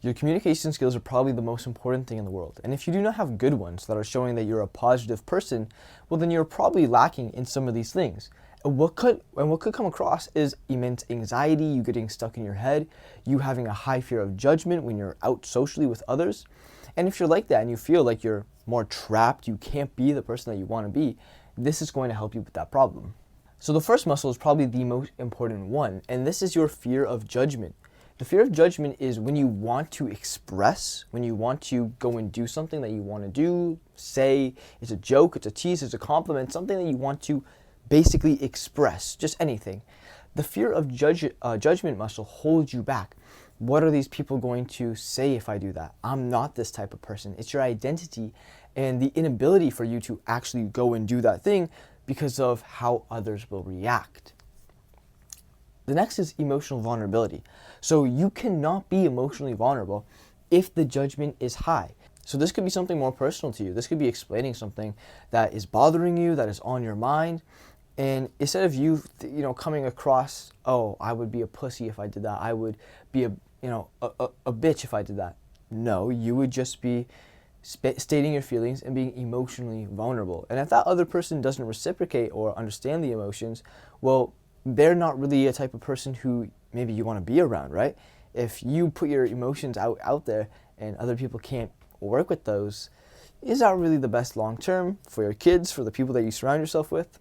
Your communication skills are probably the most important thing in the world. And if you do not have good ones that are showing that you're a positive person, well, then you're probably lacking in some of these things. And what could come across is immense anxiety, you getting stuck in your head, you having a high fear of judgment when you're out socially with others. And if you're like that and you feel like you're more trapped, you can't be the person that you want to be, this is going to help you with that problem. So the first muscle is probably the most important one, and this is your fear of judgment. The fear of judgment is when you want to express, when you want to go and do something that you want to do, say it's a joke, it's a tease, it's a compliment, something that you want to basically express, just anything. The fear of judgment muscle holds you back. What are these people going to say if I do that? I'm not this type of person. It's your identity and the inability for you to actually go and do that thing because of how others will react. The next is emotional vulnerability. So you cannot be emotionally vulnerable if the judgment is high. So this could be something more personal to you. This could be explaining something that is bothering you, that is on your mind. And instead of you, coming across, oh, I would be a pussy if I did that. I would be a bitch if I did that. No, you would just be stating your feelings and being emotionally vulnerable. And if that other person doesn't reciprocate or understand the emotions, well, they're not really a type of person who maybe you want to be around, right? If you put your emotions out there and other people can't work with those, is that really the best long term for your kids, for the people that you surround yourself with?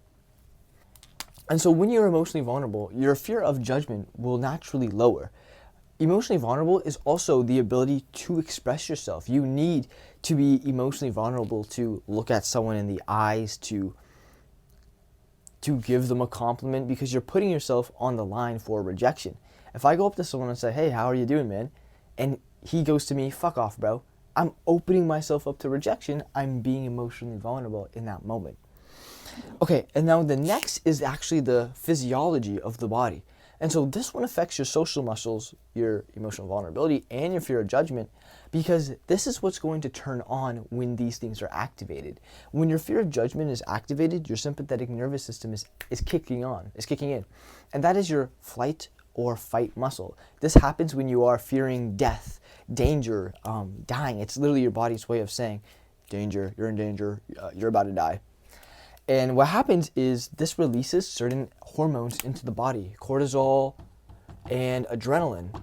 And so when you're emotionally vulnerable, your fear of judgment will naturally lower. Emotionally vulnerable is also the ability to express yourself. You need to be emotionally vulnerable to look at someone in the eyes, to give them a compliment, because you're putting yourself on the line for rejection. If I go up to someone and say, hey, how are you doing, man? And he goes to me, fuck off, bro. I'm opening myself up to rejection. I'm being emotionally vulnerable in that moment. Okay, and now the next is actually the physiology of the body. And so this one affects your social muscles, your emotional vulnerability, and your fear of judgment, because this is what's going to turn on when these things are activated. When your fear of judgment is activated, your sympathetic nervous system is kicking in. And that is your flight or fight muscle. This happens when you are fearing death, danger, dying. It's literally your body's way of saying, danger, you're in danger, you're about to die. And what happens is this releases certain hormones into the body, cortisol and adrenaline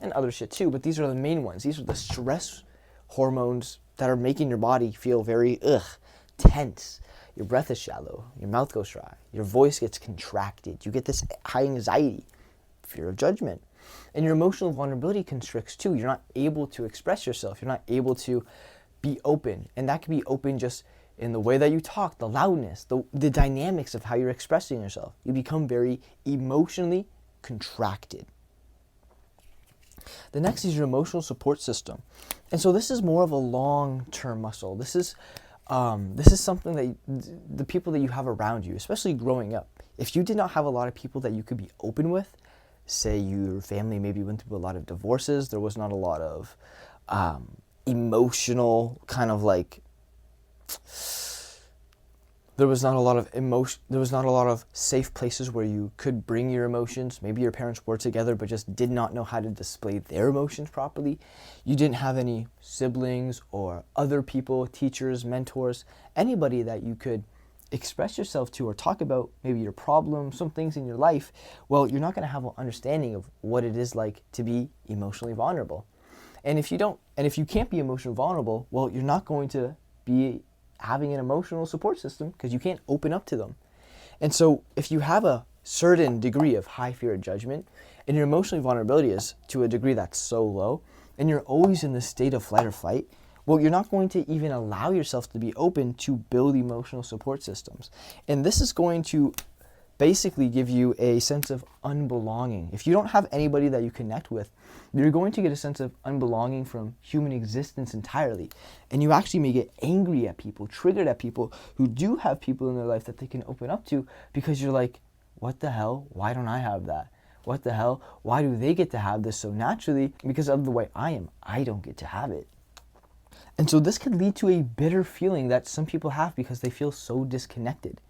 and other shit too, but these are the main ones. These are the stress hormones that are making your body feel very tense. Your breath is shallow, your mouth goes dry, your voice gets contracted, you get this high anxiety, fear of judgment. And your emotional vulnerability constricts too. You're not able to express yourself, you're not able to be open, and that can be open just in the way that you talk, the loudness, the dynamics of how you're expressing yourself. You become very emotionally contracted. The next is your emotional support system. And so this is more of a long-term muscle. This is something that the people that you have around you, especially growing up, if you did not have a lot of people that you could be open with, say your family maybe went through a lot of divorces, there was not a lot of emotional kind of like, there was not a lot of safe places where you could bring your emotions. Maybe your parents were together but just did not know how to display their emotions properly. You didn't have any siblings or other people, teachers, mentors, anybody that you could express yourself to or talk about maybe your problems, some things in your life. Well, you're not going to have an understanding of what it is like to be emotionally vulnerable. And if you can't be emotionally vulnerable, well, you're not going to be having an emotional support system because you can't open up to them. And so if you have a certain degree of high fear of judgment and your emotional vulnerability is to a degree that's so low and you're always in this state of flight or fight, well, you're not going to even allow yourself to be open to build emotional support systems. And this is going to basically give you a sense of unbelonging. If you don't have anybody that you connect with, you're going to get a sense of unbelonging from human existence entirely. And you actually may get angry at people, triggered at people who do have people in their life that they can open up to, because you're like, what the hell? Why don't I have that? What the hell? Why do they get to have this so naturally? Because of the way I am, I don't get to have it. And so this could lead to a bitter feeling that some people have because they feel so disconnected.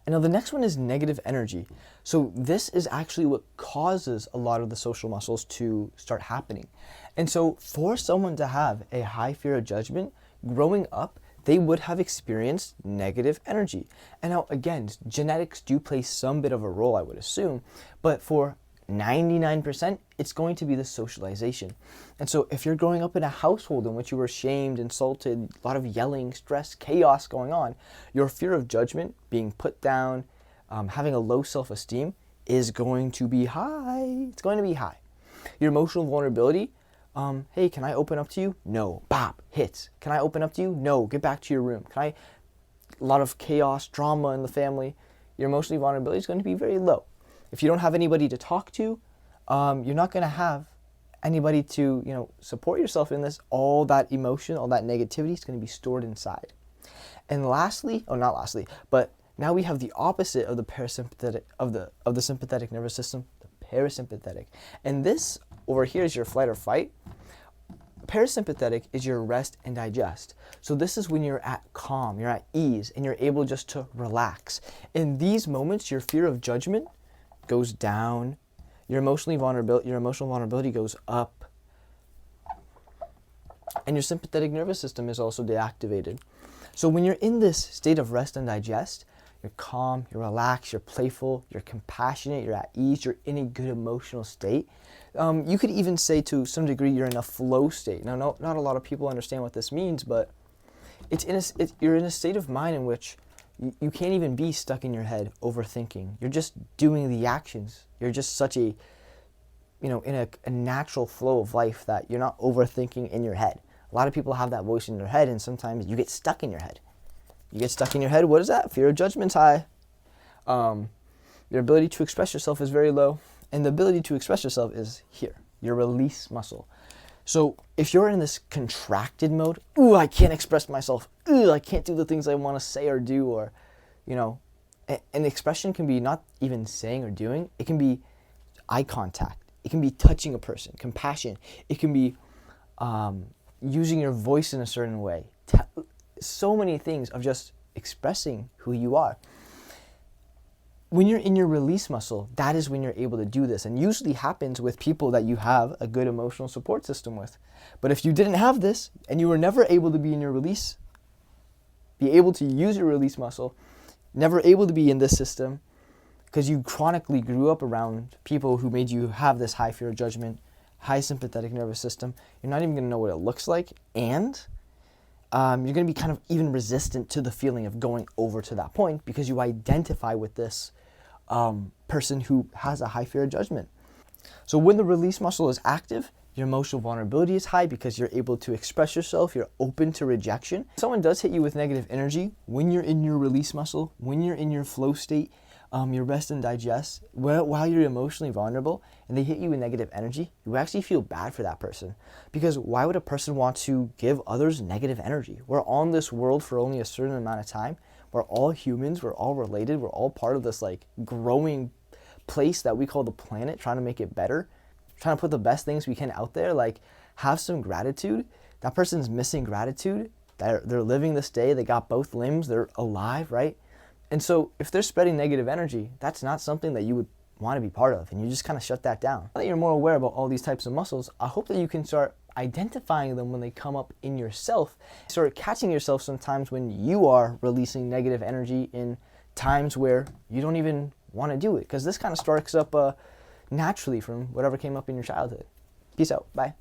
And now the next one is negative energy. So this is actually what causes a lot of the social muscles to start happening. And so for someone to have a high fear of judgment, growing up, they would have experienced negative energy. And now again, genetics do play some bit of a role, I would assume, but for 99%, it's going to be the socialization. And so if you're growing up in a household in which you were shamed, insulted, a lot of yelling, stress, chaos going on, your fear of judgment, being put down, having a low self-esteem is going to be high. It's going to be high. Your emotional vulnerability, hey, can I open up to you? No. Bop, hits. Can I open up to you? No. Get back to your room. A lot of chaos, drama in the family. Your emotional vulnerability is going to be very low. If you don't have anybody to talk to, you're not going to have anybody to, support yourself in this. All that emotion, all that negativity is going to be stored inside. And lastly, not lastly, but now we have the opposite of the parasympathetic of the sympathetic nervous system, the parasympathetic. And this over here is your flight or fight. Parasympathetic is your rest and digest. So this is when you're at calm, you're at ease, and you're able just to relax. In these moments, your fear of judgment goes down, your emotional vulnerability goes up, and your sympathetic nervous system is also deactivated. So when you're in this state of rest and digest, you're calm, you're relaxed, you're playful, you're compassionate, you're at ease, you're in a good emotional state. You could even say to some degree you're in a flow state. Now, not a lot of people understand what this means, but you're in a state of mind in which you can't even be stuck in your head overthinking. You're just doing the actions. You're just such in a natural flow of life that you're not overthinking in your head. A lot of people have that voice in their head, and sometimes you get stuck in your head. You get stuck in your head. What is that? Fear of judgment's high. Your ability to express yourself is very low. And the ability to express yourself is here, your release muscle. So if you're in this contracted mode, ooh, I can't express myself. Ooh, I can't do the things I want to say or do, or, an expression can be not even saying or doing. It can be eye contact. It can be touching a person, compassion. It can be using your voice in a certain way. So many things of just expressing who you are. When you're in your release muscle, that is when you're able to do this, and usually happens with people that you have a good emotional support system with. But if you didn't have this and you were never able to be able to use your release muscle, never able to be in this system because you chronically grew up around people who made you have this high fear of judgment, high sympathetic nervous system, you're not even going to know what it looks like, and you're going to be kind of even resistant to the feeling of going over to that point because you identify with this person who has a high fear of judgment. So when the release muscle is active, your emotional vulnerability is high because you're able to express yourself, you're open to rejection. If someone does hit you with negative energy, when you're in your release muscle, when you're in your flow state, your rest and digest, while you're emotionally vulnerable and they hit you with negative energy, you actually feel bad for that person. Because why would a person want to give others negative energy? We're on this world for only a certain amount of time. We're all humans, we're all related, we're all part of this growing place that we call the planet, trying to make it better, trying to put the best things we can out there. Have some gratitude. That person's missing gratitude. They're living this day, they got both limbs, they're alive, right? And so if they're spreading negative energy, that's not something that you would want to be part of, and you just kind of shut that down. Now that you're more aware about all these types of muscles, I hope that you can start identifying them when they come up in yourself. Start catching yourself sometimes when you are releasing negative energy in times where you don't even want to do it, because this kind of starts up naturally from whatever came up in your childhood. Peace out. Bye.